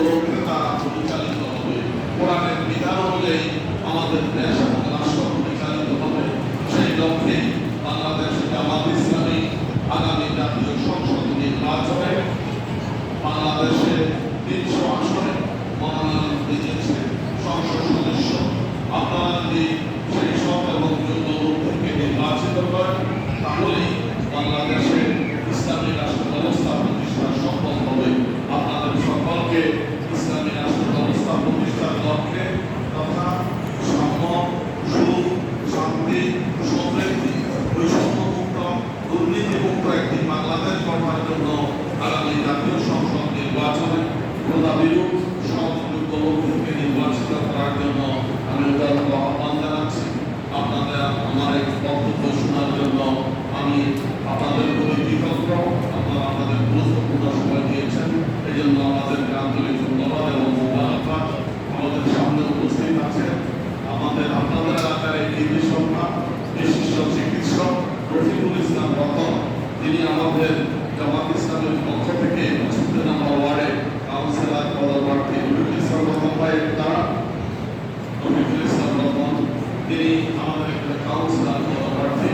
লক্ষ্যে তারা পরিচালিত হবে। কোরআনের বিধান অনুযায়ী আমাদের দেশ এবং রাষ্ট্র পরিচালিত হবে। সেই লক্ষ্যে বাংলাদেশ জামাত ইসলামী আগামী জাতীয় সংসদ নির্বাচনে বাংলাদেশে ৩০০ আসনে মনোনয়ন দিয়েছে সংসদ সদস্য। আপনারা যদি সেই সব এবং যোগ্য লোক থেকে নির্বাচিত করেন, তাহলেই বাংলাদেশে ইসলামী রাষ্ট্র ব্যবস্থা প্রতিষ্ঠা সম্ভব হবে। আপনাদের সকলকে ইসলামী রাষ্ট্র ব্যবস্থা প্রতিষ্ঠার লক্ষ্যে তথা সাম্য, সুখ, শান্তি, সমৃদ্ধি, বৈষম্যমুক্ত, দুর্নীতিমুক্ত একটি বাংলাদেশ গড়ার জন্য আগামী জাতীয় সংসদ নির্বাচনে প্রধাবিরূপ সংযুক্ত লোক থেকে নির্বাচিত করার জন্য আমি উদারত আহ্বান জানাচ্ছি। আপনাদের আমার এই বক্তব্য শোনার জন্য আমি আপনাদের প্রতি কৃতজ্ঞ। আপনারা আমাদের গুরুত্বপূর্ণ সময় দিয়েছেন, এই জন্য আমাদেরকে আন্তরিক ধন্যবাদ এবং মোবারকবাদ। আমাদের সামনে উপস্থিত আছেন আপনাদের এলাকার এই কৃষকরা বিশিষ্ট চিকিৎসক রফিকুল ইসলাম রতন, তিনি আমাদের জামাত ইসলামের পক্ষ থেকে 65 নম্বর ওয়ার্ডে কাউন্সিলর পদপ্রার্থী রফিকুল ইসলাম রতন ভাই তারা রফিকুল ইসলাম রতন, তিনি আমাদের কাউন্সিলর পদপ্রার্থী।